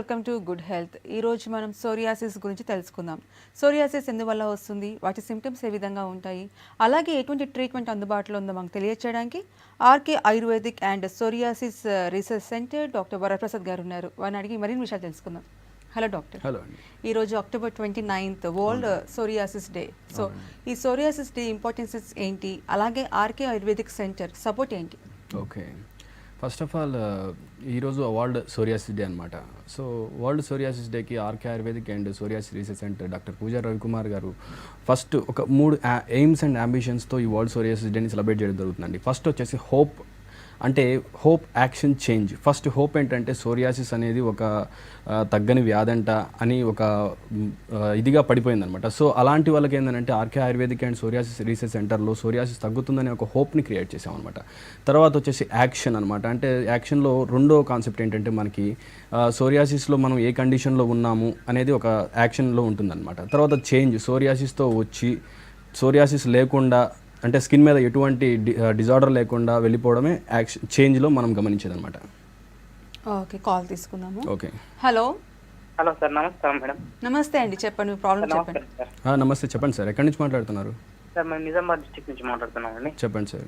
Welcome to good health. ఈరోజు మనం psoriasis గురించి తెలుసుకుందాం. సోరియాసిస్ ఎందువల్ల వస్తుంది, వాటి సిమ్టమ్స్ ఏ విధంగా ఉంటాయి, అలాగే ఎటువంటి ట్రీట్మెంట్ అందుబాటులో ఉందో మనకు తెలియచేయడానికి RK Ayurvedic and psoriasis research centre doctor Varaprasad గారు ఉన్నారు. వారిని అడిగి మరిన్ని విషయాలు తెలుసుకుందాం. Hello doctor. హలో అండి. ఈరోజు October 29th world psoriasis day. So ఈ సోరియాసిస్ డే ఇంపార్టెన్సెస్ ఏంటి, అలాగే ఆర్కే ఆయుర్వేదిక్ సెంటర్ సపోర్ట్ ఏంటి? ఓకే, ఫస్ట్ ఆఫ్ ఆల్ ఈరోజు వరల్డ్ సోరియాసిస్ డే అనమాట. సో వరల్డ్ సోరియాసిస్ డేకి RK Ayurvedic and psoriasis research centre doctor Pooja Ravikumar గారు ఫస్ట్ ఒక 3 ఎయిమ్స్ అండ్ అంబిషన్స్తో ఈ వరల్డ్ సోరియాసిస్ డేని సెలబ్రేట్ చేయడం జరుగుతుందండి. ఫస్ట్ వచ్చేసి హోప్, అంటే hope action change. First hope ఏంటంటే సోరియాసిస్ అనేది ఒక తగ్గని వ్యాధంట అని ఒక ఇదిగా పడిపోయిందనమాట. సో అలాంటి వాళ్ళకి ఏంటంటే RK Ayurvedic and psoriasis research సెంటర్లో సోరియాసిస్ తగ్గుతుందని ఒక హోప్ని క్రియేట్ చేసామన్నమాట. తర్వాత వచ్చేసి యాక్షన్ అనమాట. అంటే యాక్షన్లో రెండో కాన్సెప్ట్ ఏంటంటే మనకి సోరియాసిస్లో మనం ఏ కండిషన్లో ఉన్నాము అనేది ఒక యాక్షన్లో ఉంటుందన్నమాట. తర్వాత చేంజ్, సోరియాసిస్తో వచ్చి సోరియాసిస్ లేకుండా అంటే స్కిన్ మీద ఎటువంటి డిజార్డర్ లేకుండా వెళ్ళిపోవడమే యాక్షన్ చేంజ్లో మనం గమనించేదన్నమాట. ఓకే, కాల్ తీసుకుందాము. Okay, hello. హలో సార్, నమస్కారం మేడం. నమస్తే అండి, చెప్పండి, ప్రాబ్లం చెప్పండి. సార్ నమస్తే, చెప్పండి సార్. ఎక్కడి నుంచి మాట్లాడుతున్నారు? సార్ మేము నిజామాబాద్ డిస్ట్రిక్ట్ నుంచి మాట్లాడుతున్నామండి. చెప్పండి సార్.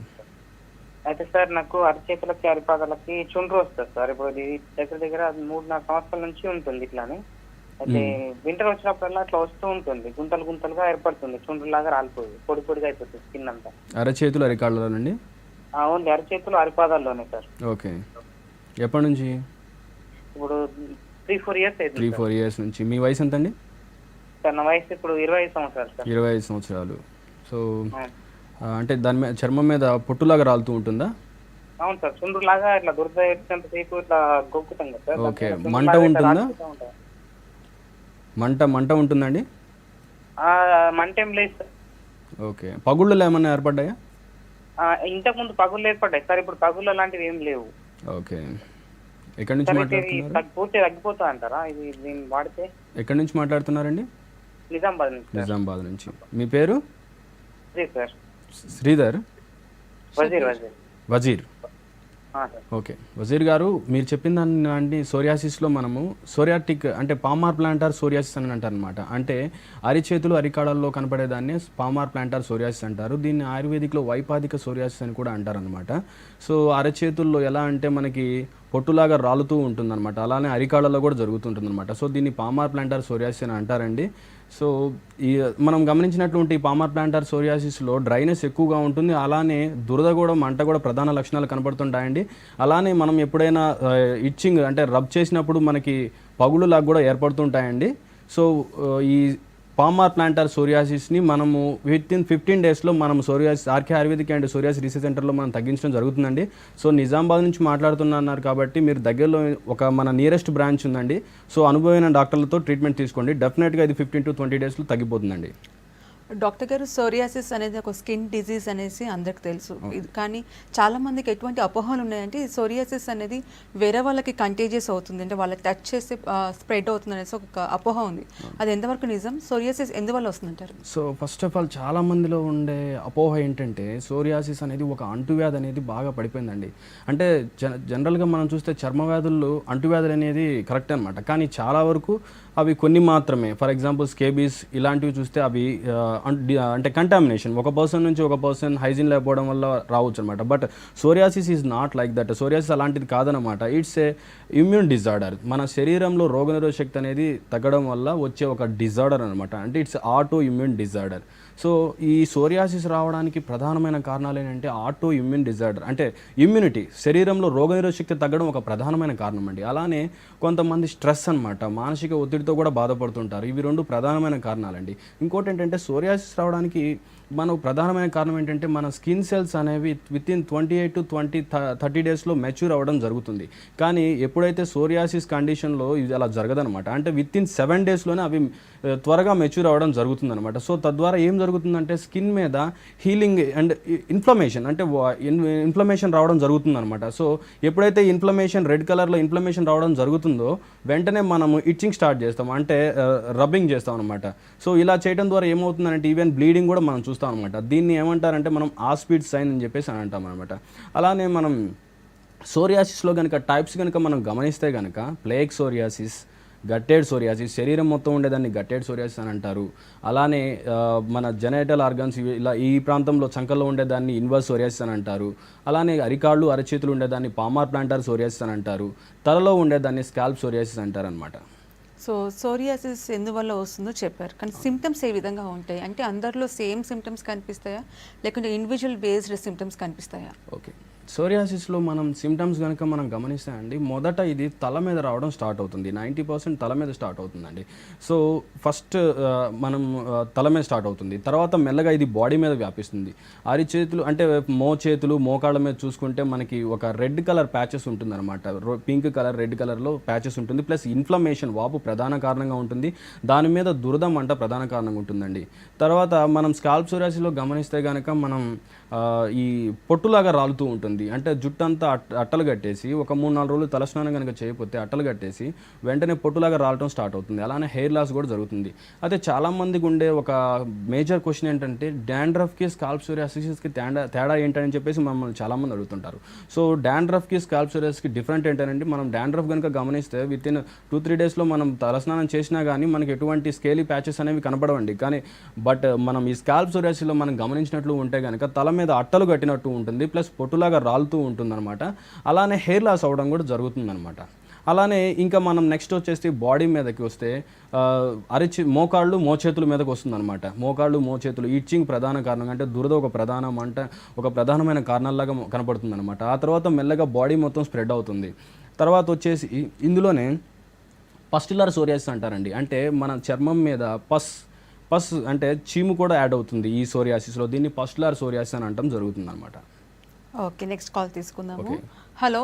అయితే సార్ నాకు అరిచేతులకి అరిపాదాలకి చుండ్రు వస్తుంది సార్. ఇప్పుడు ఇది దగ్గర దగ్గర 3-4 సంవత్సరాల నుంచి ఉంటుంది ఇట్లానే. అయితే వింటర్ వచ్చినప్పుడల్లా అట్లా వస్తూ ఉంటుంది, గుంతలు గుంతలుగా ఏర్పడుతుంది, చుండ్రులాగా రాలిపోయి పొడి పొడిగా అయిపోతుంది స్కిన్ అంతా. అరచేతులు అరికాళ్ళలోనండి? ఓన్లీ అరిచేతులు అరిపాదాల్లోనే సార్. ఓకే, ఎప్పటి నుంచి? ఇప్పుడు 3-4 ఇయర్స్ అయితే 3-4 ఇయర్స్ నుంచి. మీ వయసు ఎంత అండి? సార్ నా వయసు ఇప్పుడు 25 సంవత్సరాలు సార్. 25 సంవత్సరాలు. సో అంటే దాని మీద చర్మం మీద పొట్టులాగా రాలుతూ ఉంటుందా? అవును సార్, చుండ్రులాగా ఇట్లా దురద ఎట్టినంత సేపు ఇట్లా గొక్కుతాం కదా సార్. ఓకే, మంట ఉంటుందా? మంట ఉంటుందండి? మంట ఏం లేదు సార్. ఓకే, పగుళ్ళు ఏమన్నా ఏర్పడ్డాయా? ఇంతకు ముందు పగుళ్ళు ఏర్పడ్డాయి సార్, ఇప్పుడు పగుళ్ళు అలాంటివి ఏం లేవు. ఓకే, ఎక్కడి నుంచి మాట్లాడుతున్నారు? పూర్తి తగ్గిపోతా అంటారా ఇది దీన్ని వాడితే? ఎక్కడి నుంచి మాట్లాడుతున్నారండి? నిజామాబాద్ నుంచి. నిజామాబాద్ నుంచి. మీ పేరు? సార్ శ్రీధర్. వజీర్. వజీర్. ఓకే, వజీర్ గారు, మీరు చెప్పిన దాన్ని సోరియాసిస్లో మనము సోరియాటిక్ అంటే పామార్ ప్లాంటార్ సోరియాసిస్ అని అంటారు అనమాట. అంటే అరిచేతులు అరికాడల్లో కనపడేదాన్ని పామార్ ప్లాంటార్ సోరియాసిస్ అంటారు. దీన్ని ఆయుర్వేదిక్లో వైపాదిక సోరియాసిస్ అని కూడా అంటారు అనమాట. సో అరచేతుల్లో ఎలా అంటే మనకి పొట్టులాగా రాలుతూ ఉంటుందన్నమాట, అలానే అరికాళ్ళలో కూడా జరుగుతుంటుందన్నమాట. సో దీన్ని పామార్ ప్లాంటార్ సోరియాసిస్ అని అంటారండి. సో ఈ మనం గమనించినటువంటి పామార్ ప్లాంటార్ సోరియాసిస్లో డ్రైనెస్ ఎక్కువగా ఉంటుంది, అలానే దురద కూడా మంట కూడా ప్రధాన లక్షణాలు కనబడుతుంటాయండి. అలానే మనం ఎప్పుడైనా ఇచ్చింగ్ అంటే రబ్ చేసినప్పుడు మనకి పగులులాగా కూడా ఏర్పడుతుంటాయండి. సో ఈ పామార్ ప్లాంటార్ సోరియాసిస్ని మనము వితిన్ 15 డేస్లో మనం psoriasis RK Ayurvedic and psoriasis research సెంటర్లో మనం తగ్గించడం జరుగుతుందండి. సో నిజామాబాద్ నుంచి మాట్లాడుతున్నారు కాబట్టి మీరు దగ్గరలో ఒక మన నియరెస్ట్ బ్రాంచ్ ఉందండి. సో అనుభవమైన డాక్టర్లతో ట్రీట్మెంట్ తీసుకోండి, డెఫినెట్గా ఇది 15 to 20 డేస్లో తగ్గిపోతుందండి. డాక్టర్ గారు, సోరియాసిస్ అనేది ఒక స్కిన్ డిజీజ్ అనేసి అందరికి తెలుసు, కానీ చాలా మందికి ఎటువంటి అపోహలు ఉన్నాయంటే సోరియాసిస్ అనేది వేరే వాళ్ళకి కంటేజియస్ అవుతుంది, అంటే వాళ్ళకి టచ్ చేసి స్ప్రెడ్ అవుతుంది అనేసి ఒక అపోహ ఉంది. అది ఎంతవరకు నిజం? సోరియాసిస్ ఎందువల్ల వస్తుందంటారు? సో ఫస్ట్ ఆఫ్ ఆల్ చాలా మందిలో ఉండే అపోహ ఏంటంటే సోరియాసిస్ అనేది ఒక అంటువ్యాధి అనేది బాగా పడిపోయిందండి. అంటే జనరల్గా మనం చూస్తే చర్మవ్యాధుల్లో అంటువ్యాధులు అనేది కరెక్ట్ అనమాట, కానీ చాలా వరకు అవి కొన్ని మాత్రమే. ఫర్ ఎగ్జాంపుల్ స్కేబీస్ ఇలాంటివి చూస్తే అవి అంటే కంటామినేషన్, ఒక పర్సన్ నుంచి ఒక పర్సన్ హైజీన్ లేకపోవడం వల్ల రావచ్చు అనమాట. But psoriasis is not like that. Psoriasis అలాంటిది కాదనమాట. It's a immune disorder. మన శరీరంలో రోగనిరోధక శక్తి అనేది తగ్గడం వల్ల వచ్చే ఒక డిజార్డర్ అనమాట. అంటే it's auto immune disorder. So ఈ సోరియాసిస్ రావడానికి ప్రధానమైన కారణాలు ఏంటంటే ఆటో ఇమ్యూన్ డిజార్డర్, అంటే ఇమ్యూనిటీ, శరీరంలో రోగనిరోధక శక్తి తగ్గడం ఒక ప్రధానమైన కారణం అండి. అలానే కొంతమంది స్ట్రెస్ అనమాట, మానసిక ఒత్తిడితో కూడా బాధపడుతుంటారు. ఇవి 2 ప్రధానమైన కారణాలండి. ఇంకోటి ఏంటంటే సోరియాసిస్ రావడానికి మనకు ప్రధానమైన కారణం ఏంటంటే మన స్కిన్ సెల్స్ అనేవి వితిన్ 28 to 30 డేస్లో మెచ్యూర్ అవ్వడం జరుగుతుంది. కానీ ఎప్పుడైతే సోరియాసిస్ కండిషన్లో ఇది అలా జరగదనమాట. అంటే వితిన్ 7 డేస్లోనే అవి త్వరగా మెచ్యూర్ అవ్వడం జరుగుతుందనమాట. సో తద్వారా ఏం జరుగుతుందంటే స్కిన్ మీద హీలింగ్ అండ్ ఇన్ఫ్లమేషన్, అంటే ఇన్ఫ్లమేషన్ రావడం జరుగుతుందనమాట. సో ఎప్పుడైతే ఇన్ఫ్లమేషన్ రెడ్ కలర్లో ఇన్ఫ్లమేషన్ రావడం జరుగుతుందో వెంటనే మనము ఇచ్చింగ్ స్టార్ట్ చేస్తాం, అంటే రబ్బింగ్ చేస్తాం అనమాట. సో ఇలా చేయడం ద్వారా ఏమవుతుందంటే ఈవెన్ బ్లీడింగ్ కూడా మనం చూస్తాం అనమాట. దీన్ని ఏమంటారంటే మనం ఆస్పిడ్ సైన్ అని చెప్పేసి అని అంటాం అనమాట. అలానే మనం సోరియాసిస్లో కనుక టైప్స్ కనుక మనం గమనిస్తే కనుక ప్లేగ్ సోరియాసిస్, గట్టెడ్ సోరియాసిస్, శరీరం మొత్తం ఉండేదాన్ని గట్టెడ్ సోరియాసిస్ అని అంటారు. అలానే మన జెనైటల్ ఆర్గన్స్ ఇలా ఈ ప్రాంతంలో చంకల్లో ఉండేదాన్ని ఇన్వర్స్ సోరియాసిస్ అని అంటారు. అలానే అరికాళ్ళు అరచేతులు ఉండేదాన్ని పామార్ ప్లాంటార్ సోరియాసిస్ అని అంటారు. తలలో ఉండేదాన్ని స్కాల్ప్ సోరియాసిస్ అంటారు అనమాట. సో సోరియాసిస్ ఎందువల్ల వస్తుందో చెప్పారు, కానీ సిమ్టమ్స్ ఏ విధంగా ఉంటాయి అంటే అందరిలో సేమ్ సిమ్టమ్స్ కనిపిస్తాయా లేకుంటే ఇండివిజువల్ బేస్డ్ సిమ్టమ్స్ కనిపిస్తాయా? ఓకే, సోరియాసిస్లో మనం సిమ్టమ్స్ కనుక మనం గమనిస్తామండి, మొదట ఇది తల మీద రావడం స్టార్ట్ అవుతుంది. 90% తల మీద స్టార్ట్ అవుతుందండి. సో ఫస్ట్ మనం తల మీద స్టార్ట్ అవుతుంది, తర్వాత మెల్లగా ఇది బాడీ మీద వ్యాపిస్తుంది. అరిచేతులు అంటే మోచేతులు మోకాళ్ళ మీద చూసుకుంటే మనకి ఒక రెడ్ కలర్ ప్యాచెస్ ఉంటుంది అనమాట. పింక్ కలర్ రెడ్ కలర్లో ప్యాచెస్ ఉంటుంది. ప్లస్ ఇన్ఫ్లమేషన్, వాపు ప్రధాన కారణంగా ఉంటుంది. దాని మీద దురద మంట ప్రధాన కారణంగా ఉంటుందండి. తర్వాత మనం స్కాల్ప్ సోరియాసిస్లో గమనిస్తే కనుక మనం ఈ పొట్టులాగా రాలుతూ ఉంటుంది. అంటే జుట్టు అంతా అట్టలు కట్టేసి ఒక 3-4 రోజులు తలస్నానం కనుక చేయకపోతే అట్టలు కట్టేసి వెంటనే పొట్టులాగా రాలటం స్టార్ట్ అవుతుంది. అలానే హెయిర్ లాస్ కూడా జరుగుతుంది. అయితే చాలామందికి ఉండే ఒక మేజర్ క్వశ్చన్ ఏంటంటే డాండ్రఫ్కి స్కాల్ప్ సోరియాసిస్కి తేడా ఏంటని చెప్పేసి మమ్మల్ని చాలామంది అడుగుతుంటారు. సో డాండ్రఫ్కి స్కాల్ప్ సోరియాసిస్కి డిఫరెంట్ ఏంటంటే మనం డాండ్రఫ్ కనుక గమనిస్తే విత్ ఇన్ 2-3 డేస్లో మనం తలస్నానం చేసినా కానీ మనకి ఎటువంటి స్కేలీ ప్యాచెస్ అనేవి కనపడవండి. కానీ బట్ మనం ఈ స్కాల్ప్ సోరియాసిస్లో మనం గమనించినట్లు ఉంటే కనుక తల మీద అట్టలు కట్టినట్టు ఉంటుంది, ప్లస్ పొట్టులాగా రాలుతూ ఉంటుందన్నమాట. అలానే హెయిర్ లాస్ అవ్వడం కూడా జరుగుతుందన్నమాట. అలానే ఇంకా మనం నెక్స్ట్ వచ్చేసి బాడీ మీదకి వస్తే మోకాళ్ళు మోచేతుల మీదకి వస్తుందన్నమాట. మోకాళ్ళు మోచేతులు ఈచింగ్ ప్రధాన కారణం, అంటే దురద ఒక ప్రధానమైన కారణాలలాగా కనపడుతుందన్నమాట. ఆ తర్వాత మెల్లగా బాడీ మొత్తం స్ప్రెడ్ అవుతుంది. తర్వాత వచ్చేసి ఇందులోనే పస్టిలర్ సోరియాసిస్ అంటారండి. అంటే మన చర్మం మీద పస్ అంటే చీము కూడా యాడ్ అవుతుంది ఈ సోరియాసిస్లో. దీన్ని పస్టిలర్ సోరియాసిస్ అని అంటాం జరుగుతుందన్నమాట. ఓకే, నెక్స్ట్ కాల్ తీసుకుందాము. Hello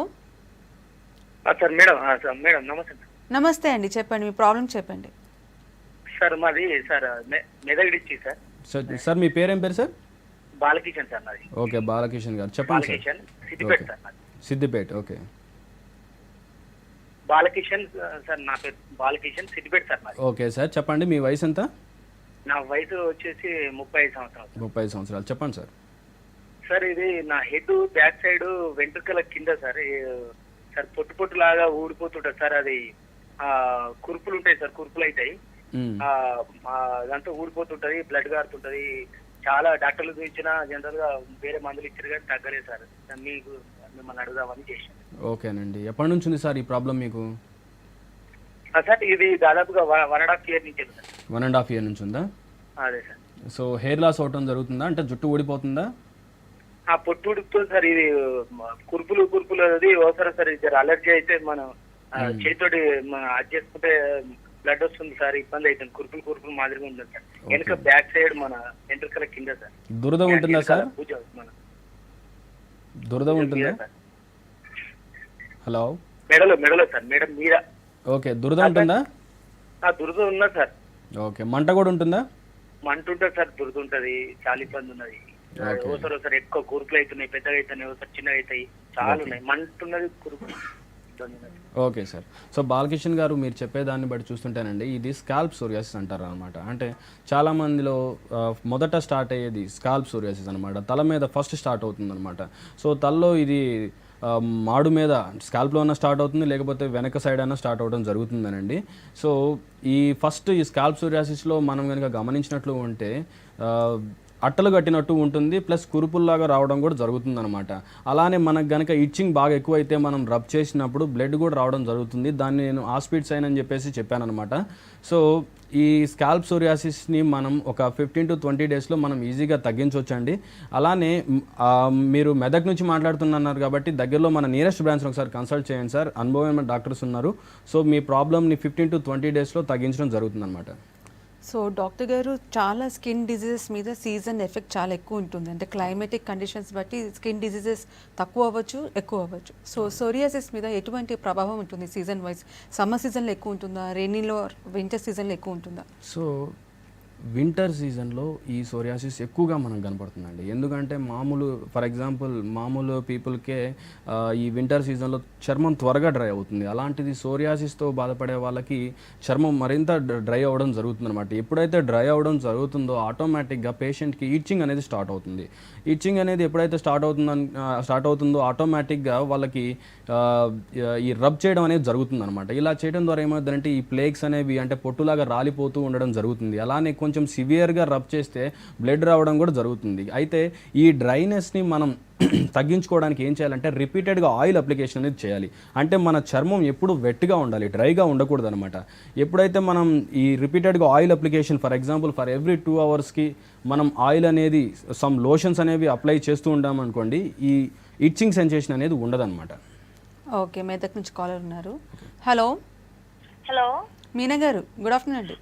sir. మేడం నమస్తే. నమస్తే అండి, చెప్పండి మీ ప్రాబ్లం చెప్పండి. సార్ మాది సార్ మెదగిడిచ్చి సార్ మీ పేరేం పేరు సార్? బాలకిషన్ సార్ నాది. ఓకే, బాలకిషన్ గారు చెప్పండి సార్. బాలకిషన్ సిద్దిపేట సార్ నాది. సిద్దిపేట. ఓకే, బాలకిషన్ సార్, నా పేరు బాలకిషన్, సిద్దిపేట సార్ నాది. ఓకే సార్, చెప్పండి మీ వయసు ఎంత? నా వయసు వచ్చేసి 35 సంవత్సరాలు. 35 సంవత్సరాలు, చెప్పండి సార్. సార్ ఇది నా హెడ్ బ్యాక్ సైడ్ వెంట్రుకల కింద సార్ సార్ పొట్టు లాగా ఊడిపోతుంటది సార్. అది కురుపులు ఉంటాయి సార్, కురుపులు అవుతాయి. దాంతో ఊడిపోతుంటది, బ్లడ్ గారుతుంటది. చాలా డాక్టర్లు చూపించిన జనరల్ గా వేరే మందులు ఇచ్చారు కానీ తగ్గలేదు సార్. మీకు మిమ్మల్ని అడుగుదామని చేశాను. ఓకేనండి, ఎప్పటి నుంచి ఉంది సార్ ఈ ప్రాబ్లం మీకు? సార్ ఇది దాదాపుగా 1.5 year నుంచి సార్. 1.5 year నుంచి ఉందా? అదే సార్. సో హెయిర్ లాస్ అవటం జరుగుతుందా, అంటే జుట్టు ఊడిపోతుందా? ఆ పొట్టు ఉడుకుతుంది సార్. ఇది కురుపులు అది అవసరం సార్. ఇది అలర్జీ అయితే మనం చేతితోటి అది చేసుకుంటే బ్లడ్ వస్తుంది సార్, ఇబ్బంది అవుతుంది. కురుపులు మాదిరిగా ఉంటుంది సార్. వెనక బ్యాక్ సైడ్ మన వెంట్రుకల కింద సార్. దురద ఉంటుందా సార్? దురద ఉంటుందా? హలో, మెడలో సార్, మేడం మీద. ఓకే, దురద ఉంటుందా? దురద ఉన్నా సార్. ఓకే, మంట కూడా ఉంటుందా? మంట ఉంటుంది సార్, దురద ఉంటది, చాలా ఇబ్బంది ఉన్నది. ఒకసారి ఎక్కువ కురుపులు అవుతున్నాయి, పెద్దగా అవుతున్నాయి, ఒకసారి చిన్నగా అవుతాయి, చాలా ఉన్నాయి. మంట ఉన్నది, కురుపులు. Okay sir. సో బాలకిషన్ గారు మీరు చెప్పేదాన్ని బట్టి చూస్తుంటేనండి ఇది స్కాల్ప్ సోరియాసిస్ అంటారు అనమాట. అంటే చాలామందిలో మొదట స్టార్ట్ అయ్యేది స్కాల్ప్ సోరియాసిస్ అనమాట. తల మీద ఫస్ట్ స్టార్ట్ అవుతుంది అనమాట. సో తలలో ఇది మాడు మీద స్కాల్ప్లో అన్నా స్టార్ట్ అవుతుంది, లేకపోతే వెనక సైడ్ అయినా స్టార్ట్ అవ్వడం జరుగుతుందనండి. సో ఈ స్కాల్ప్ సోరియాసిస్లో మనం కనుక గమనించినట్లు ఉంటే అట్టలు కట్టినట్టు ఉంటుంది, ప్లస్ కురుపుల్లాగా రావడం కూడా జరుగుతుందన్నమాట. అలానే మనకు కనుక ఇచ్చింగ్ బాగా ఎక్కువైతే మనం రబ్ చేసినప్పుడు బ్లడ్ కూడా రావడం జరుగుతుంది. దాన్ని నేను ఆస్పిడ్ సైన్ అని చెప్పేసి చెప్పానమాట. సో ఈ స్కాల్ప్ సోరియాసిస్ని మనం ఒక 15 to 20 డేస్లో మనం ఈజీగా తగ్గించవచ్చండి. అలానే మీరు మెదక్ నుంచి మాట్లాడుతున్నారు కాబట్టి దగ్గరలో మన నియరెస్ట్ బ్రాంచ్లో ఒకసారి కన్సల్ట్ చేయండి సార్. అనుభవమైన డాక్టర్స్ ఉన్నారు. సో మీ ప్రాబ్లమ్ని 15 to 20 డేస్లో తగ్గించడం జరుగుతుందన్నమాట. సో డాక్టర్ గారు, చాలా స్కిన్ డిజీజెస్ మీద సీజన్ ఎఫెక్ట్ చాలా ఎక్కువ ఉంటుంది. అంటే క్లైమేటిక్ కండిషన్స్ బట్టి స్కిన్ డిజీజెస్ తక్కువ అవ్వచ్చు, ఎక్కువ అవ్వచ్చు. సో సోరియాసిస్ మీద ఎటువంటి ప్రభావం ఉంటుంది సీజన్ వైజ్? సమ్మర్ సీజన్లో ఎక్కువ ఉంటుందా, రెయినీలో వింటర్ సీజన్లో ఎక్కువ ఉంటుందా? సో వింటర్ సీజన్లో ఈ సోరియాసిస్ ఎక్కువగా మనం కనపడుతుందండి. ఎందుకంటే ఫర్ ఎగ్జాంపుల్ మామూలు పీపుల్కే ఈ వింటర్ సీజన్లో చర్మం త్వరగా డ్రై అవుతుంది. అలాంటిది సోరియాసిస్తో బాధపడే వాళ్ళకి చర్మం మరింత డ్రై అవ్వడం జరుగుతుందన్నమాట. ఎప్పుడైతే డ్రై అవ్వడం జరుగుతుందో ఆటోమేటిక్గా పేషెంట్కి ఈచింగ్ అనేది స్టార్ట్ అవుతుంది. ఈచింగ్ అనేది ఎప్పుడైతే స్టార్ట్ అవుతుందో ఆటోమేటిక్గా వాళ్ళకి ఈ రబ్ చేయడం అనేది జరుగుతుందన్నమాట. ఇలా చేయడం ద్వారా ఏమవుతుందంటే ఈ ప్లేక్స్ అనేవి అంటే పొట్టులాగా రాలిపోతూ ఉండడం జరుగుతుంది. అలానే కొంచెం సివియర్గా రబ్ చేస్తే బ్లడ్ రావడం కూడా జరుగుతుంది. అయితే ఈ డ్రైనెస్ని మనం తగ్గించుకోవడానికి ఏం చేయాలంటే రిపీటెడ్గా ఆయిల్ అప్లికేషన్ అనేది చేయాలి. అంటే మన చర్మం ఎప్పుడు వెట్గా ఉండాలి, డ్రైగా ఉండకూడదు అనమాట. ఎప్పుడైతే మనం ఈ రిపీటెడ్గా oil application for example for every 2 అవర్స్కి మనం ఆయిల్ అనేది సమ్ లోషన్స్ అనేవి అప్లై చేస్తూ ఉంటామనుకోండి, ఈ ఇచ్చింగ్ సెన్సేషన్ అనేది ఉండదన్నమాట. ఓకే, మెదక్ నుంచి కాలర్ ఉన్నారు. హలో హలో మీనా గారు, గుడ్ ఆఫ్టర్నూన్ అండి.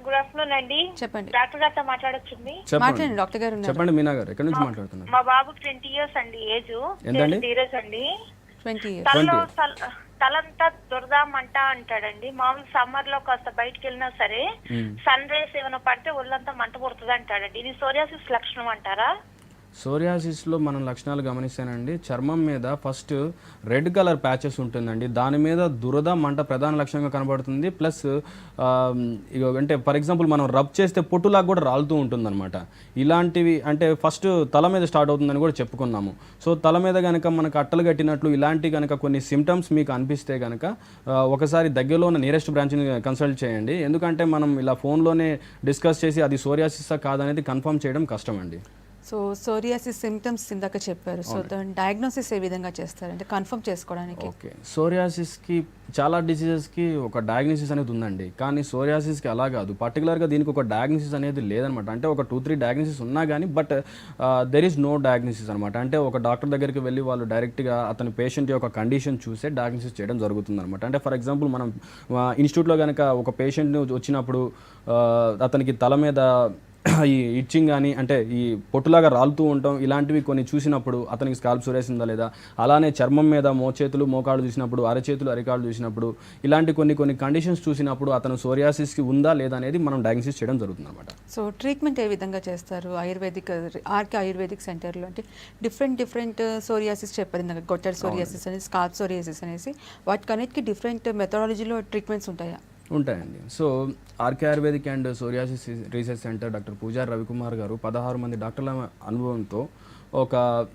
గుడ్ ఆఫ్టర్నూన్ అండి. చెప్పండి. డాక్టర్ గారితో మాట్లాడొచ్చుంది. మాట్లాడండి, డాక్టర్ గారు ఉన్నారు. చెప్పండి మీనా గారు, ఎక్కడి నుంచి మాట్లాడుతున్నారు? మా బాబుకి 20 years అండి ఏజ్. ఎంతండి? ధీరజ్ అండి. 20 years. తలలో తలంతా దురద మంట అంటాడండి. మామూలు సమ్మర్ లో కాస్త బయటకు వెళ్ళినా సరే సన్ రేస్ ఏమైనా పడితే ఒళ్ళంతా మంట పుడుతుంది అంటాడండి. ఇది సోరియాసిస్ లక్షణం అంటారా? సోరియాసిస్లో మనం లక్షణాలు గమనిస్తానండి. చర్మం మీద ఫస్ట్ రెడ్ కలర్ ప్యాచెస్ ఉంటుందండి. దాని మీద దురద మంట ప్రధాన లక్షణంగా కనబడుతుంది. ప్లస్ అంటే ఫర్ ఎగ్జాంపుల్ మనం రబ్ చేస్తే పొట్టులాగా కూడా రాలుతూ ఉంటుందన్నమాట. ఇలాంటివి అంటే ఫస్ట్ తల మీద స్టార్ట్ అవుతుందని కూడా చెప్పుకున్నాము. సో తల మీద కనుక మనకు అట్టలు కట్టినట్లు ఇలాంటి కనుక కొన్ని సిమ్టమ్స్ మీకు అనిపిస్తే కనుక ఒకసారి దగ్గరలో ఉన్న నియరెస్ట్ బ్రాంచ్ని కన్సల్ట్ చేయండి. ఎందుకంటే మనం ఇలా ఫోన్లోనే డిస్కస్ చేసి అది సోరియాసిసా కాదనేది కన్ఫర్మ్ చేయడం కష్టం అండి. సో సోరియాసిస్ సిమ్టమ్స్ ఇందాక చెప్పారు. సో దాని డయాగ్నోసిస్ ఏ విధంగా చేస్తారంటే కన్ఫర్మ్ చేసుకోవడానికి? ఓకే, సోరియాసిస్కి చాలా డిసీజెస్కి ఒక డయాగ్నోసిస్ అనేది ఉందండి. కానీ సోరియాసిస్కి అలా కాదు. పర్టికులర్గా దీనికి ఒక డయాగ్నోసిస్ అనేది లేదనమాట. అంటే ఒక 2-3 డయాగ్నోసిస్ ఉన్నా కానీ but there is no diagnosis అనమాట. అంటే ఒక డాక్టర్ దగ్గరికి వెళ్ళి వాళ్ళు డైరెక్ట్గా అతని పేషెంట్ యొక్క కండిషన్ చూసే డయాగ్నోసిస్ చేయడం జరుగుతుంది అనమాట. అంటే ఫర్ ఎగ్జాంపుల్ మనం ఇన్స్టిట్యూట్లో కనుక ఒక పేషెంట్ వచ్చినప్పుడు అతనికి తల మీద ఈ ఇచ్చింగ్ కానీ అంటే ఈ పొట్టులాగా రాలుతూ ఉంటాం ఇలాంటివి కొన్ని చూసినప్పుడు అతనికి స్కాల్ప్ సోరియాసిస్ ఉందా లేదా, అలానే చర్మం మీద మోచేతులు మోకాళ్ళు చూసినప్పుడు, అరచేతులు అరికాళ్ళు చూసినప్పుడు ఇలాంటి కొన్ని కండిషన్స్ చూసినప్పుడు అతను సోరియాసిస్కి ఉందా లేదా అనేది మనం డయాగ్నోసిస్ చేయడం జరుగుతుంది అనమాట. సో ట్రీట్మెంట్ ఏ విధంగా చేస్తారు ఆర్కే ఆయుర్వేదిక్ సెంటర్లో? అంటే డిఫరెంట్ సోరియాసిస్ చెప్పారు ఇందాక, గొట్టెడ్ సోరియాసిస్ అనేసి, స్కాల్ప్ సోరియాసిస్ అనేసి, వాటికన్నిటికీ డిఫరెంట్ మెథడాలజీలో ట్రీట్మెంట్స్ ఉంటాయా? ఉంటాయండి. So RK Ayurvedic and psoriasis research centre doctor Pujari Ravikumar గారు 16 మంది డాక్టర్ల అనుభవంతో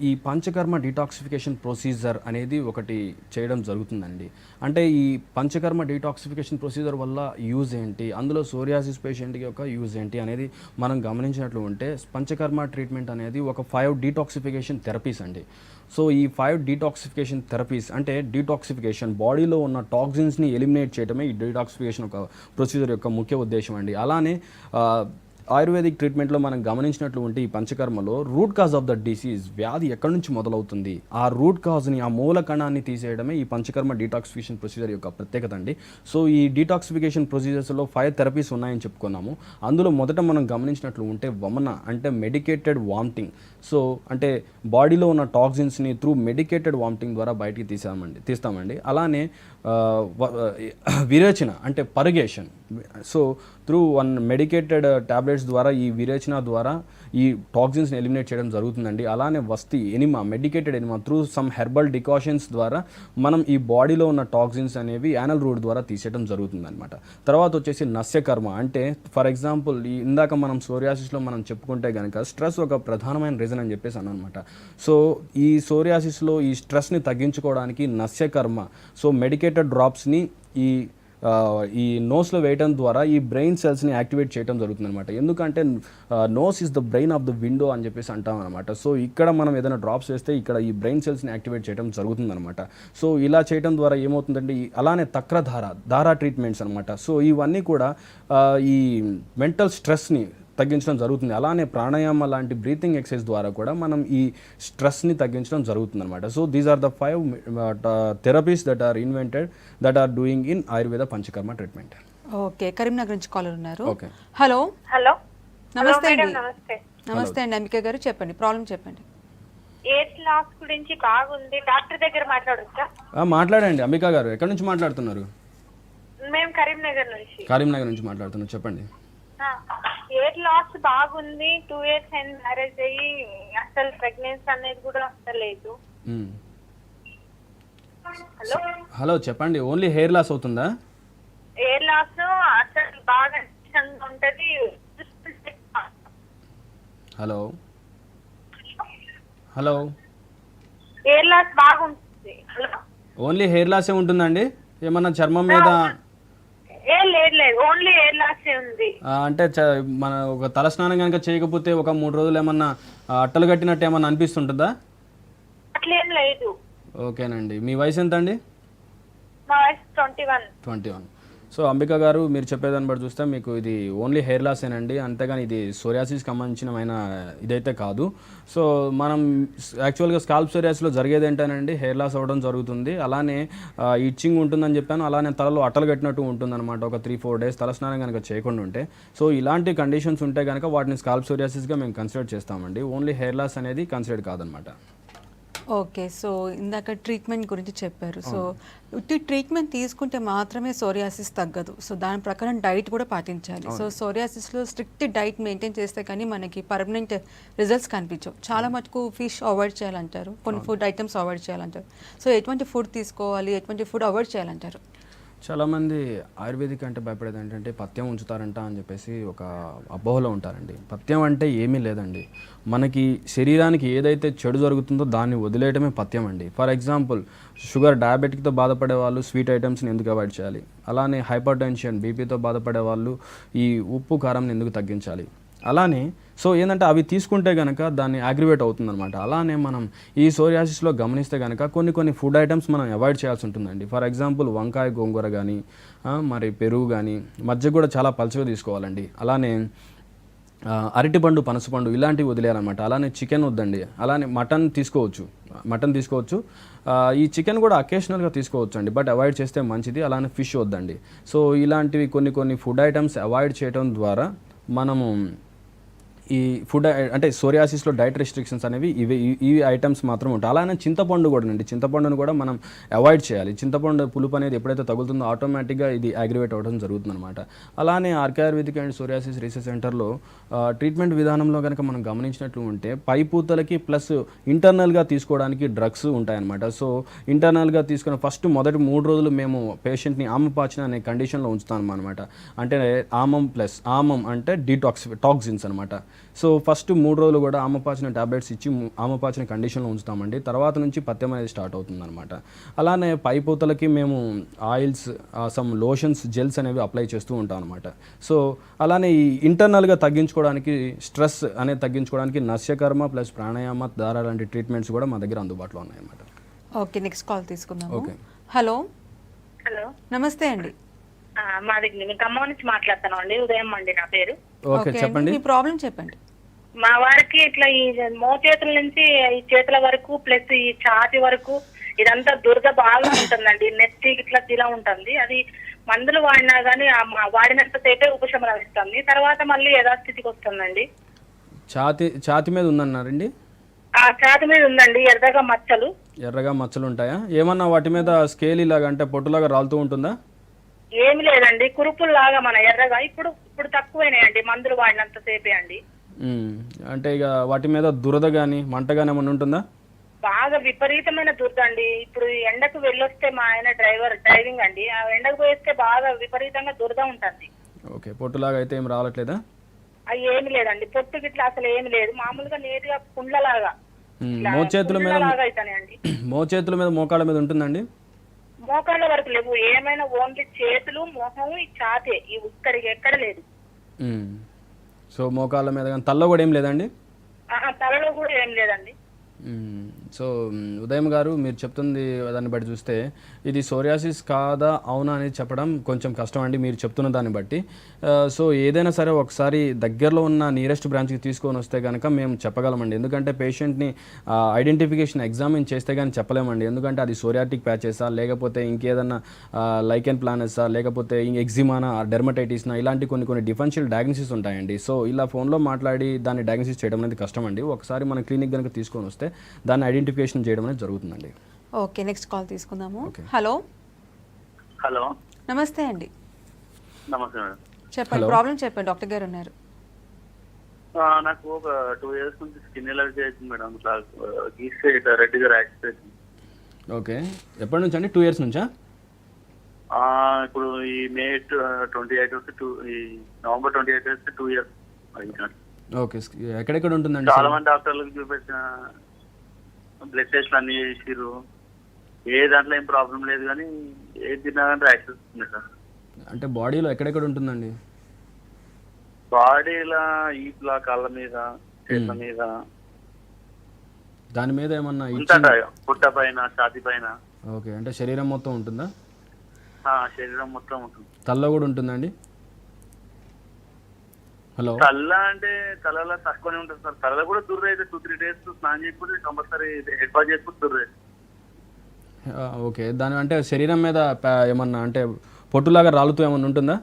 ఈ పంచకర్మ డీటాక్సిఫికేషన్ ప్రొసీజర్ అనేది ఒకటి చేయడం జరుగుతుందండి. అంటే ఈ పంచకర్మ డీటాక్సిఫికేషన్ ప్రొసీజర్ వల్ల యూజ్ ఏంటి, అందులో సోరియాసిస్ పేషెంట్కి యొక్క యూజ్ ఏంటి అనేది మనం గమనించినట్లు ఉంటే పంచకర్మ ట్రీట్మెంట్ అనేది ఒక 5 డీటాక్సిఫికేషన్ థెరపీస్ అండి. సో ఈ 5 డీటాక్సిఫికేషన్ థెరపీస్ అంటే డీటాక్సిఫికేషన్ బాడీలో ఉన్న టాక్సిన్స్ని ఎలిమినేట్ చేయడమే ఈ డీటాక్సిఫికేషన్ ఒక ప్రొసీజర్ యొక్క ముఖ్య ఉద్దేశం అండి. అలానే ఆయుర్వేదిక్ ట్రీట్మెంట్లో మనం గమనించినట్లు ఉంటే ఈ పంచకర్మలో root cause of the disease, వ్యాధి ఎక్కడి నుంచి మొదలవుతుంది ఆ రూట్ కాజ్ని, ఆ మూల కణాన్ని తీసేయడమే ఈ పంచకర్మ డీటాక్సిఫికేషన్ ప్రొసీజర్ యొక్క ప్రత్యేకత అండి. సో ఈ డీటాక్సిఫికేషన్ ప్రొసీజర్స్లో 5 థెరపీస్ ఉన్నాయని చెప్పుకున్నాము. అందులో మొదట మనం గమనించినట్లు ఉంటే వమన అంటే మెడికేటెడ్ వామిటింగ్. సో అంటే బాడీలో ఉన్న టాక్సిన్స్ని త్రూ మెడికేటెడ్ వామిటింగ్ ద్వారా బయటికి తీస్తామండి. అలానే విరేచన అంటే పర్గేషన్. సో త్రూ మెడికేటెడ్ టాబ్లెట్స్ ద్వారా ఈ విరేచన ద్వారా ఈ టాక్సిన్స్ని ఎలిమినేట్ చేయడం జరుగుతుందండి. అలానే వస్తి enema, medicated enema through some herbal decoctions ద్వారా మనం ఈ బాడీలో ఉన్న టాక్సిన్స్ అనేవి యానల్ రూట్ ద్వారా తీసేయడం జరుగుతుందన్నమాట. తర్వాత వచ్చేసి నస్యకర్మ అంటే ఫర్ ఎగ్జాంపుల్ ఇందాక మనం సోరియాసిస్లో మనం చెప్పుకుంటే కనుక స్ట్రెస్ ఒక ప్రధానమైన రీజన్ అని చెప్పేసి అన్నమాట. సో ఈ సోరియాసిస్లో ఈ స్ట్రెస్ని తగ్గించుకోవడానికి నస్యకర్మ, సో మెడికేటెడ్ డ్రాప్స్ని ఈ నోస్లో వేయడం ద్వారా ఈ బ్రెయిన్ సెల్స్ని యాక్టివేట్ చేయడం జరుగుతుంది అనమాట. ఎందుకంటే nose is the brain of the window అని చెప్పేసి అంటాం అనమాట. సో ఇక్కడ మనం ఏదైనా డ్రాప్స్ వేస్తే ఇక్కడ ఈ బ్రెయిన్ సెల్స్ని యాక్టివేట్ చేయడం జరుగుతుంది అనమాట. సో ఇలా చేయడం ద్వారా ఏమవుతుందంటే అలానే ధారా ట్రీట్మెంట్స్ అనమాట. సో ఇవన్నీ కూడా ఈ మెంటల్ స్ట్రెస్ని తగ్గించడం జరుగుతుంది. అలానే ప్రాణాయామ లాంటి బ్రీతింగ్ ఎక్సర్సైజ్ ద్వారా కూడా మనం ఈ స్ట్రెస్ని తగ్గించడం జరుగుతుంది అనమాట. So these are the 5 therapies that are invented that are doing in Ayurveda panchakarma treatment. Okay, Karimnagar నుంచి కాలర్ ఉన్నారు. Okay, hello. హలో, నమస్తే అండి. నమస్తే. నమస్తే అండి, అంబిక గారు చెప్పండి, ప్రాబ్లం చెప్పండి. ఏజ్ లాస్ గురించి బాగుంది, డాక్టర్ దగ్గర మాట్లాడొచ్చా? మాట్లాడండి. అంబికా గారు ఎక్కడి నుంచి మాట్లాడుతున్నారు? మేము కరీంనగర్ నుంచి. కరీంనగర్ నుంచి మాట్లాడుతున్నారు, చెప్పండి. వెయిట్ లాస్ బాగుంది. 2 years అయింది మ్యారేజ్ అయ్యి, అసలు ప్రెగ్నెన్సీ అనేది కూడా అసలేదు. మ్మ్. హలో, హలో చెప్పండి, ఓన్లీ హెయిర్ లాస్ అవుతుందా? వెయిట్ లాస్ అసలు బాగా ఉంటది. హలో హలో వెయిట్ లాస్ బాగుంటుంది. హలో, ఓన్లీ హెయిర్ లాసే ఉంటుందండి? ఏమన్నా చర్మం మీద లేదు, ఓన్లీ వెయిట్ లాస్ ఉంది. అంటే మన ఒక తలస్నానం కనుక చేయకపోతే ఒక 3 రోజులు ఏమన్నా అట్టలు కట్టినట్టు ఏమన్నా అనిపిస్తుంటుందా? అట్లేం లేదు. ఓకేనండి. మీ వయసు ఎంత అండి? మా వయసు 21. 21. సో అంబిక గారు, మీరు చెప్పేదాన్ని బట్టి చూస్తే మీకు ఇది ఓన్లీ హెయిర్ లాసేనండి, అంతేగాని ఇది సోరియాసిస్ సంబంధించిన ఇదైతే కాదు. సో మనం యాక్చువల్గా స్కాల్ప్ సోరియాసిస్లో జరిగేది ఏంటంటే హెయిర్ లాస్ అవ్వడం జరుగుతుంది, అలానే ఇచ్చింగ్ ఉంటుందని చెప్పాను, అలానే తలలో అట్టలు కట్టినట్టు ఉంటుందన్నమాట ఒక 3-4 days తలస్నానం కనుక చేయకుండా ఉంటే. సో ఇలాంటి కండిషన్స్ ఉంటే కనుక వాటిని స్కాల్ప్ సోరియాసిస్గా మేము కన్సిడర్ చేస్తామండి. ఓన్లీ హెయిర్ లాస్ అనేది కన్సిడర్ కాదనమాట. ఓకే, సో ఇందాక ట్రీట్మెంట్ గురించి చెప్పారు. సో ఉట్టి ట్రీట్మెంట్ తీసుకుంటే మాత్రమే సోరియాసిస్ తగ్గదు. సో దాని ప్రకారం డైట్ కూడా పాటించాలి. సో సోరియాసిస్లో స్ట్రిక్ట్ డైట్ మెయింటైన్ చేస్తే కానీ మనకి పర్మనెంట్ రిజల్ట్స్ కనిపించవు. చాలా మటుకు ఫిష్ అవాయిడ్ చేయాలంటారు, కొన్ని ఫుడ్ ఐటమ్స్ అవాయిడ్ చేయాలంటారు. సో ఎటువంటి ఫుడ్ తీసుకోవాలి, ఎటువంటి ఫుడ్ అవాయిడ్ చేయాలంటారు? చాలామంది ఆయుర్వేదిక్ అంటే భయపడేది ఏంటంటే పథ్యం ఉంచుతారంట అని చెప్పేసి ఒక అపోహలో ఉంటారండి. పథ్యం అంటే ఏమీ లేదండి, మనకి శరీరానికి ఏదైతే చెడు జరుగుతుందో దాన్ని వదిలేయటమే పథ్యం అండి. ఫర్ ఎగ్జాంపుల్, షుగర్ డయాబెటిక్తో బాధపడే వాళ్ళు స్వీట్ ఐటమ్స్ని ఎందుకు అవాయిడ్ చేయాలి? అలానే హైపర్ టెన్షన్ బీపీతో బాధపడే వాళ్ళు ఈ ఉప్పు కారంని ఎందుకు తగ్గించాలి? అలానే సో ఏంటంటే అవి తీసుకుంటే కనుక దాన్ని అగ్రివేట్ అవుతుందన్నమాట. అలానే మనం ఈ సోరియాసిస్లో గమనిస్తే కనుక కొన్ని ఫుడ్ ఐటమ్స్ మనం అవాయిడ్ చేయాల్సి ఉంటుందండి. ఫర్ ఎగ్జాంపుల్ వంకాయ గోంగూర కానీ మరి పెరుగు కానీ, మధ్య కూడా చాలా పలుచగా తీసుకోవాలండి. అలానే అరటిపండు పనసపండు ఇలాంటివి వదిలేయాలన్నమాట. అలానే చికెన్ వద్దండి. అలానే మటన్ తీసుకోవచ్చు. ఈ చికెన్ కూడా అకేషనల్గా తీసుకోవచ్చు అండి, బట్ అవాయిడ్ చేస్తే మంచిది. అలానే ఫిష్ వద్దండి. సో ఇలాంటివి కొన్ని ఫుడ్ ఐటమ్స్ అవాయిడ్ చేయడం ద్వారా మనము ఈ ఫుడ్ అంటే సోరియాసిస్లో డైట్ రెస్ట్రిక్షన్స్ అనేవి ఈ ఐటమ్స్ మాత్రం ఉంటాయి. అలానే చింతపండు కూడా అండి, చింతపండును కూడా మనం అవాయిడ్ చేయాలి. చింతపండు పులుపు అనేది ఎప్పుడైతే తగులుతుందో ఆటోమేటిక్గా ఇది అగ్రివేట్ అవ్వడం జరుగుతుంది అనమాట. అలానే RK Ayurvedic and psoriasis research సెంటర్లో ట్రీట్మెంట్ విధానంలో కనుక మనం గమనించినట్లు ఉంటే పైపూతలకి ప్లస్ ఇంటర్నల్గా తీసుకోవడానికి డ్రగ్స్ ఉంటాయన్నమాట. సో ఇంటర్నల్గా తీసుకున్న మొదటి 3 రోజులు మేము పేషెంట్ని ఆమపాచన అనే కండిషన్లో ఉంచుతాం అనమాట. అంటే ఆమం అంటే టాక్సిన్స్ అనమాట. సో ఫస్ట్ 3 రోజులు కూడా ఆమపాచన టాబ్లెట్స్ ఇచ్చి ఆమపాచన కండిషన్లో ఉంచుతామండి. తర్వాత నుంచి పథ్యం అనేది స్టార్ట్ అవుతుంది అనమాట. అలానే పైపూతలకి మేము ఆయిల్స్, సమ్ లోషన్స్, జెల్స్ అనేవి అప్లై చేస్తూ ఉంటాం అనమాట. సో అలానే ఈ ఇంటర్నల్గా తగ్గించుకోవడానికి, స్ట్రెస్ అనేది తగ్గించుకోవడానికి నస్యకర్మ ప్లస్ ప్రాణాయామ ధార లాంటి ట్రీట్మెంట్స్ కూడా మా దగ్గర అందుబాటులో ఉన్నాయన్నమాట. ఓకే, నెక్స్ట్ కాల్ తీసుకుందాం. ఓకే. హలో హలో, నమస్తే అండి. మాది ఖమ్మం నుంచి మాట్లాడుతున్నాం అండి. ఉదయం అండి నా పేరు. ఓకే చెప్పండి. మీ ప్రాబ్లం చెప్పండి. మా వారికి ఇట్లా ఈ మోచేతుల నుంచి ఈ చేతుల వరకు ప్లస్ ఈ ఛాతి వరకు ఇదంతా దురద బాగా ఉంటుందండి. నెత్తి ఇట్లా ఇలా ఉంటుంది. అది మందులు వాడినా గానీ వాడినంత సేపే ఉపశమనం ఇస్తుంది, తర్వాత మళ్ళీ యథాస్థితికి వస్తుందండి. ఛాతి మీద ఉందన్నారండి? ఆ ఛాతి మీద ఉందండి, ఎర్రగా మచ్చలు ఉంటాయా? ఏమన్నా వాటి మీద స్కేల్ ఇలాగా అంటే పొట్టులాగా రాలుతూ ఉంటుందా? ఏమి లేదండి, కురుపుల్లాగా మన ఎర్రగా. ఇప్పుడు తక్కువైనాయండి, మందులు వాడినంత సేపే అండి. అంటే ఇక వాటి మీద దురద కానీ మంట కానీ ఏమన్నా ఉంటుందా? బాగా విపరీతమైన దురద అండి. ఇప్పుడు ఎండకు వెళ్ళొస్తే మా ఆయన డ్రైవింగ్ అండి, ఆ ఎండకు పోయేస్తే బాగా విపరీతంగా దురద ఉంటుంది. ఓకే, పొట్టులాగా అయితే ఏం రావట్లేదా? అది ఏమి లేదండి, పొట్టు గిట్లా అసలు ఏమి లేదు, మామూలుగా నేరుగా పుండ్లలాగా మోచేతుల మీద మోకాళ్ళ మీద ఉంటుందండి? మోకాళ్ళ వరకు లేవు, ఏమైనా ఓన్లీ చేతులు, మొహం, ఈ ఛాతే, ఈ ఉక్కడికి ఎక్కడ లేదు. సో మోకాళ్ళ మీద కానీ తలలో కూడా ఏం లేదండి? తలలో కూడా ఏం లేదండి. సో ఉదయం గారు, మీరు చెప్తుంది దాన్ని బట్టి చూస్తే ఇది సోరియాసిస్ కాదా అవునా అనేది చెప్పడం కొంచెం కష్టం అండి మీరు చెప్తున్న దాన్ని బట్టి. సో ఏదైనా సరే ఒకసారి దగ్గరలో ఉన్న నియరెస్ట్ బ్రాంచ్కి తీసుకొని వస్తే కనుక మేము చెప్పగలమండి. ఎందుకంటే పేషెంట్ని ఐడెంటిఫికేషన్ ఎగ్జామిన్ చేస్తే కానీ చెప్పలేమండి. ఎందుకంటే అది సోరియాటిక్ ప్యాచెసా, లేకపోతే ఇంకేదన్నా లైకెన్ ప్లానెసా, లేకపోతే ఎగ్జిమానా, డెర్మటైటిస్నా, ఇలాంటి కొన్ని డిఫరెన్షియల్ డయాగ్నోసిస్ ఉంటాయండి. సో ఇలా ఫోన్లో మాట్లాడి దాన్ని డయాగ్నోసిస్ చేయడం అనేది కష్టం అండి. ఒకసారి మన క్లినిక్ కనుక తీసుకొని వస్తే దాన్ని ఐడెంటిఫికేషన్ చేయడం అనేది జరుగుతుందండి. ఓకే, నెక్స్ట్ కాల్ తీసుకుందాము. హలో హలో, నమస్తే అండి. నమస్తే మేడం. చెప్పండి, ప్రాబ్లం చెప్పండి, డాక్టర్ గారు ఉన్నారు. నాకు ఒక 2 years నుంచి స్కిన్ ఎలర్జీ అవుతుంది మేడం. ఇట్లా గీస్తే ఇట్లా రెడ్గా ర్యాష్ అవుతుంది. ఓకే, ఎప్పటి నుంచి అండి? 2 years నుంచా? ఇప్పుడు ఈ May 28 వస్తే ఈ November 28 వస్తే 2 years అయినట్టు. ఓకే, ఎక్కడెక్కడ ఉంటుందండి? చాలా మంది డాక్టర్లకు చూపించిన బ్లడ్ టెస్ట్లు అన్ని చేసిర్రు, ఏ దాంట్లో ఏం ప్రాబ్లం లేదు, కానీ ఏది తిన్నా కానీ ర్యాష్ వస్తుంది సార్. అంటే బాడీలో ఎక్కడెక్కడ ఉంటుందండి? బాడీలో ఈప్లా, కాళ్ళ మీద, చేతుల మీద, దాని మీద ఏమన్నా ఉంటుందా పుట్ట పైన, ఛాతీ పైన. ఓకే, అంటే శరీరం మొత్తం ఉంటుందా? శరీరం మొత్తం ఉంటుంది. తలలో కూడా ఉంటుందండి? హలో, తల్ల అంటే తలలో తక్కువనే ఉంటుంది సార్. తలలో కూడా దుర్రు అయితే 2-3 days స్నానం చేయకపోతే కంపల్సరీ హెడ్ బాత్ చేయకపోతే దుర్రు అయితే. ఓకే, దాని అంటే శరీరం మీద ఏమన్నా అంటే పొట్టులాగా రాలుతూ ఏమన్నా ఉంటుందా?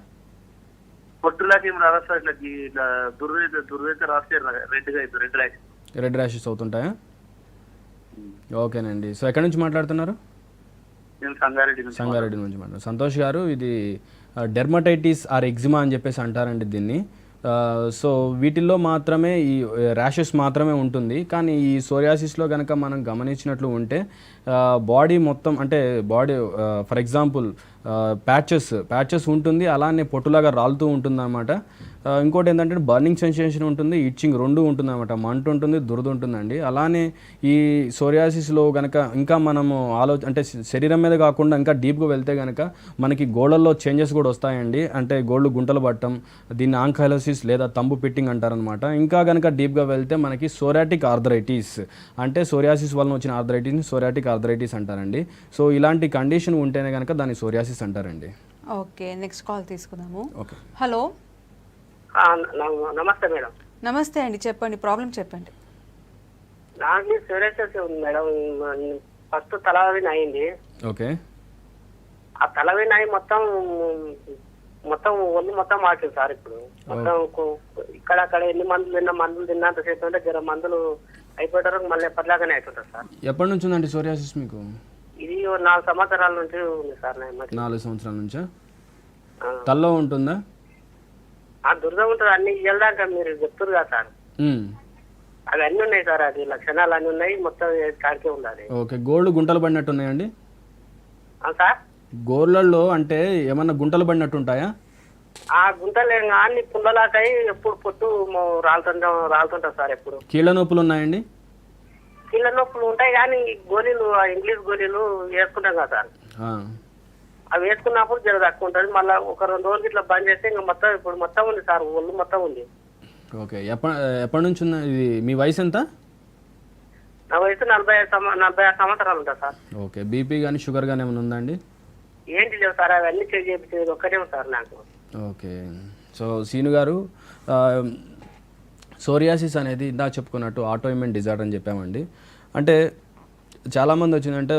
పొట్టులాగా ఏమి రాదు సార్. ఇట్లా దుర్రు అయితే రాస్తే రెడ్గా అవుతుంది, రెడ్ ర్యాషెస్ అవుతుంటాయా? ఓకేనండి. సో ఎక్కడి నుంచి మాట్లాడుతున్నారు? నేను సంగారెడ్డి నుంచి మాట్లాడుతున్నాను. సంతోష్ గారు, ఇది డెర్మటైటిస్ ఆర్ ఎగ్జిమా అని చెప్పేసి అంటారండి దీన్ని. సో వీటిల్లో మాత్రమే ఈ ర్యాషెస్ మాత్రమే ఉంటుంది. కానీ ఈ సోరియాసిస్లో కనుక మనం గమనించినట్లు ఉంటే బాడీ మొత్తం అంటే బాడీ ఫర్ ఎగ్జాంపుల్ ప్యాచెస్ ఉంటుంది, అలానే పొట్టులాగా రాలుతూ ఉంటుంది అనమాట. ఇంకోటి ఏంటంటే బర్నింగ్ సెన్సేషన్ ఉంటుంది, ఇచ్చింగ్ రెండు ఉంటుంది అనమాట. మంట ఉంటుంది, దురద ఉంటుందండి. అలానే ఈ సోరియాసిస్లో కనుక ఇంకా మనము అంటే శరీరం మీద కాకుండా ఇంకా డీప్గా వెళ్తే కనుక మనకి గోళ్ళల్లో చేంజెస్ కూడా వస్తాయండి. అంటే గోళ్ళు గుంటలు పట్టడం, దీన్ని ఆంకైలోసిస్ లేదా తంబు పిట్టింగ్ అంటారనమాట. ఇంకా కనుక డీప్గా వెళ్తే మనకి సోరియాటిక్ ఆర్థరైటిస్, అంటే సోరియాసిస్ వలన వచ్చిన ఆర్థరైటిస్ని సోరియాటిక్ ఆర్థరైటిస్ అంటారండి. సో ఇలాంటి కండిషన్ ఉంటేనే కనుక దాన్ని సోరియాసిస్ అంటారండి. ఓకే, నెక్స్ట్ కాల్ తీసుకుందాము. Okay, hello. నమస్తే మేడం. నమస్తే అండి, చెప్పండి, ప్రాబ్లం చెప్పండి. నాకు సోరియాసిస్ ఉంది మేడం. ఫస్ట్ తలవేన అయింది. ఓకే, ఆ తలవేన అయి మొత్తం ఒళ్ళు మొత్తం మార్చింది సార్. ఇప్పుడు మొత్తం ఇక్కడ ఎన్ని మందులు తిన్నంత సేపు అంటే జర మందులు అయిపోయారు, మళ్ళీ ఎప్పటిలాగానే అయిపోతారు సార్. ఎప్పటి నుంచి ఉందండి సోరియాసిస్ మీకు? ఇది 4 సంవత్సరాల నుంచి ఉంది సార్. 4 సంవత్సరాల నుంచా? తల్లో ఉంటుందా? దురద ఉంటుంది, అన్ని ఇయ్యదాకా మీరు చెప్తారు కదా సార్. అవి అన్నీ ఉన్నాయి సార్, అది లక్షణాలు అన్నీ ఉన్నాయి, మొత్తం కాడికే ఉండాలి. ఓకే, గోళ్ళు గుంటలు పడినట్టు ఉన్నాయండి సార్? గోళ్ళల్లో అంటే ఏమన్నా గుంటలు పడినట్టు ఉంటాయా? ఆ గుంటలు అన్ని పుల్లలాకాయి ఎప్పుడు పొట్టు రాలుతుంటారు సార్. ఎప్పుడు కీళ్ళ నొప్పులు ఉన్నాయండి? కీళ్ళ నొప్పులు ఉంటాయి, కానీ గోళీలు ఇంగ్లీష్ గోళీలు వేసుకుంటాం కదా సార్. అవి వేసుకున్నప్పుడు జర తక్కువ ఉంటుంది. మళ్ళీ ఒక 2 రోజులు ఇట్లా బంద్ చేస్తే ఇంకా మొత్తం ఇప్పుడు మొత్తం ఉంది సార్, ఒళ్ళు మొత్తం ఉంది. ఓకే, ఎప్పటి నుంచి ఉంది ఇది? మీ వయసు ఎంత? నా వయసు 46 సంవత్సరాలు ఉంటుంది సార్. ఓకే, బీపీ కానీ షుగర్ కానీ ఏమైనా ఉందా అండి? ఏంటి లేవు సార్, అవన్నీ చెక్ చేయించేది ఒక్కటే సార్ నాకు. ఓకే, సో సీను గారు, సోరియాసిస్ అనేది ఇందా చెప్పుకున్నట్టు ఆటోఇమ్యూన్ డిజార్డర్ అని చెప్పామండి. అంటే చాలామంది వచ్చిందంటే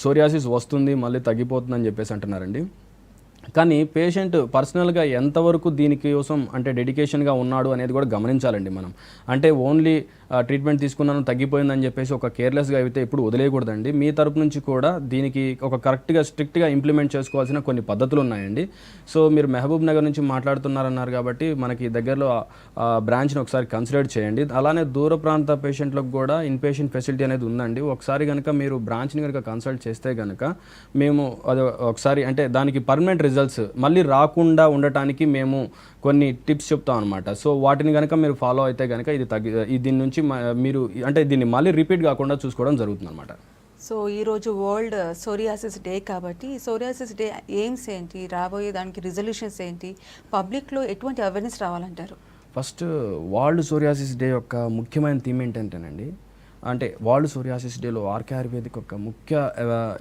సోరియాసిస్ వస్తుంది మళ్ళీ తగ్గిపోతుందని చెప్పేసి అంటున్నారండి. కానీ పేషెంట్ పర్సనల్గా ఎంతవరకు దీనికోసం అంటే డెడికేషన్గా ఉన్నాడు అనేది కూడా గమనించాలండి మనం. అంటే ఓన్లీ ట్రీట్మెంట్ తీసుకున్నాను తగ్గిపోయిందని చెప్పేసి ఒక కేర్లెస్గా అయితే ఇప్పుడు వదిలేయకూడదండి. మీ తరపు నుంచి కూడా దీనికి ఒక కరెక్ట్గా స్ట్రిక్ట్గా ఇంప్లిమెంట్ చేసుకోవాల్సిన కొన్ని పద్ధతులు ఉన్నాయండి. సో మీరు మహబూబ్ నగర్ నుంచి మాట్లాడుతున్నారన్నారు కాబట్టి మనకి దగ్గరలో బ్రాంచ్ని ఒకసారి కన్సిడర్ చేయండి. అలానే దూర ప్రాంత పేషెంట్లకు కూడా ఇన్పేషెంట్ ఫెసిలిటీ అనేది ఉందండి. ఒకసారి కనుక మీరు బ్రాంచ్ని కనుక కన్సల్ట్ చేస్తే కనుక మేము అది ఒకసారి అంటే దానికి పర్మనెంట్ రిజల్ట్స్ మళ్ళీ రాకుండా ఉండటానికి మేము కొన్ని టిప్స్ చెప్తాం అనమాట. సో వాటిని కనుక మీరు ఫాలో అయితే కనుక దీని నుంచి మీరు అంటే దీన్ని మళ్ళీ రిపీట్ కాకుండా చూసుకోవడం జరుగుతుంది అనమాట. సో ఈరోజు వరల్డ్ సోరియాసిస్ డే కాబట్టి సోరియాసిస్ డే ఎయిమ్స్ ఏంటి, రాబోయే దానికి రిజల్యూషన్స్ ఏంటి, పబ్లిక్లో ఎటువంటి అవేర్నెస్ రావాలంటారు? ఫస్ట్ వరల్డ్ సోరియాసిస్ డే యొక్క ముఖ్యమైన థీమ్ ఏంటంటేనండి, అంటే వరల్డ్ సోరియాసిస్ డేలో ఆర్కే ఆయుర్వేదిక్ ఒక ముఖ్య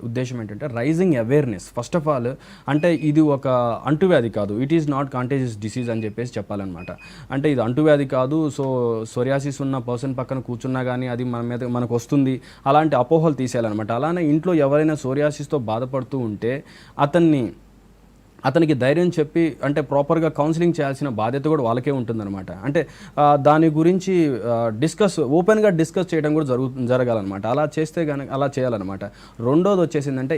ఉద్దేశం ఏంటంటే rising awareness. First of all అంటే ఇది ఒక అంటువ్యాధి కాదు, it is not contagious disease అని చెప్పేసి చెప్పాలన్నమాట. అంటే ఇది అంటువ్యాధి కాదు. సో సోరియాసిస్ ఉన్న పర్సన్ పక్కన కూర్చున్నా కానీ అది మన మీద మనకు వస్తుంది, అలాంటి అపోహలు తీసేయాలన్నమాట. అలానే ఇంట్లో ఎవరైనా సోరియాసిస్తో బాధపడుతూ ఉంటే అతనికి ధైర్యం చెప్పి అంటే ప్రాపర్గా కౌన్సిలింగ్ చేయాల్సిన బాధ్యత కూడా వాళ్ళకే ఉంటుందన్నమాట. అంటే దాని గురించి ఓపెన్గా డిస్కస్ చేయడం కూడా జరగాలన్నమాట. అలా చేస్తే అలా చేయాలన్నమాట. రెండోది వచ్చేసిందంటే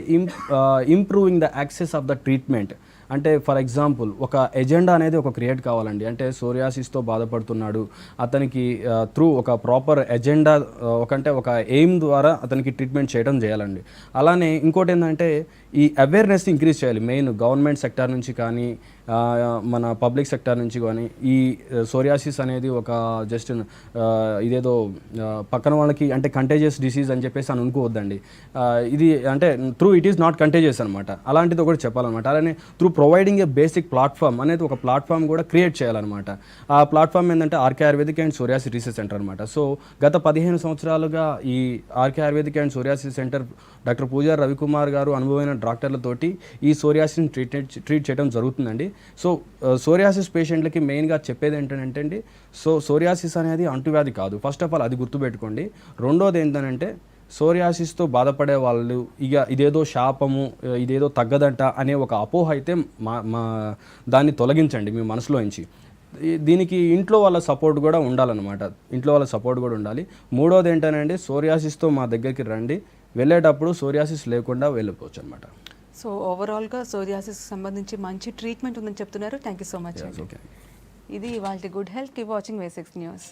improving the access of the treatment. అంటే ఫర్ ఎగ్జాంపుల్ ఒక ఎజెండా అనేది ఒక క్రియేట్ కావాలండి. అంటే సోరియాసిస్తో బాధపడుతున్నాడు, అతనికి త్రూ ఒక ప్రాపర్ ఎజెండా ఒక ఎయిమ్ ద్వారా అతనికి ట్రీట్మెంట్ చేయడం చేయాలండి. అలానే ఇంకోటి ఏంటంటే ఈ అవేర్నెస్ ఇంక్రీజ్ చేయాలి. మెయిన్ గవర్నమెంట్ సెక్టార్ నుంచి కానీ మన పబ్లిక్ సెక్టార్ నుంచి కానీ ఈ సోరియాసిస్ అనేది ఒక జస్ట్ ఇదేదో పక్కన వాళ్ళకి అంటే కంటేజియస్ డిసీజ్ అని చెప్పేసి అని అనుకోవద్దండి. ఇది అంటే through it is not contagious అనమాట. అలాంటిది ఒకటి చెప్పాలన్నమాట. అలానే through providing a basic platform అనేది ఒక ప్లాట్ఫామ్ కూడా క్రియేట్ చేయాలన్నమాట. ఆ ప్లాట్ఫామ్ ఏంటంటే RK Ayurvedic and psoriasis research center అనమాట. సో గత 15 సంవత్సరాలుగా ఈ RK Ayurvedic and psoriasis center doctor Pujari Ravikumar గారు అనుభవమైన డాక్టర్లతోటి ఈ సోరియాసిస్ని ట్రీట్ చేయడం జరుగుతుందండి. సో సోరియాసిస్ పేషెంట్లకి మెయిన్గా చెప్పేది ఏంటంటే అండి, సోరియాసిస్ అనేది అంటువ్యాధి కాదు. ఫస్ట్ ఆఫ్ ఆల్ అది గుర్తుపెట్టుకోండి. రెండోది ఏంటంటే సోరియాసిస్తో బాధపడే వాళ్ళు ఇదేదో శాపము, ఇదేదో తగ్గదంట అనే ఒక అపోహ అయితే దాన్ని తొలగించండి మీ మనసులో నుంచి. దీనికి ఇంట్లో వాళ్ళ సపోర్ట్ కూడా ఉండాలన్నమాట. ఇంట్లో వాళ్ళ సపోర్ట్ కూడా ఉండాలి. మూడోది ఏంటంటే సోరియాసిస్తో మా దగ్గరికి రండి, వెళ్ళేటప్పుడు సోరియాసిస్ లేకుండా వెళ్ళిపోవచ్చు అనమాట. సో ఓవరాల్గా సోరియాసిస్ సంబంధించి మంచి ట్రీట్మెంట్ ఉందని చెప్తున్నారు. Thank you so much. Okay. ఇది వాళ్ళ good health. Keep watching V6 news.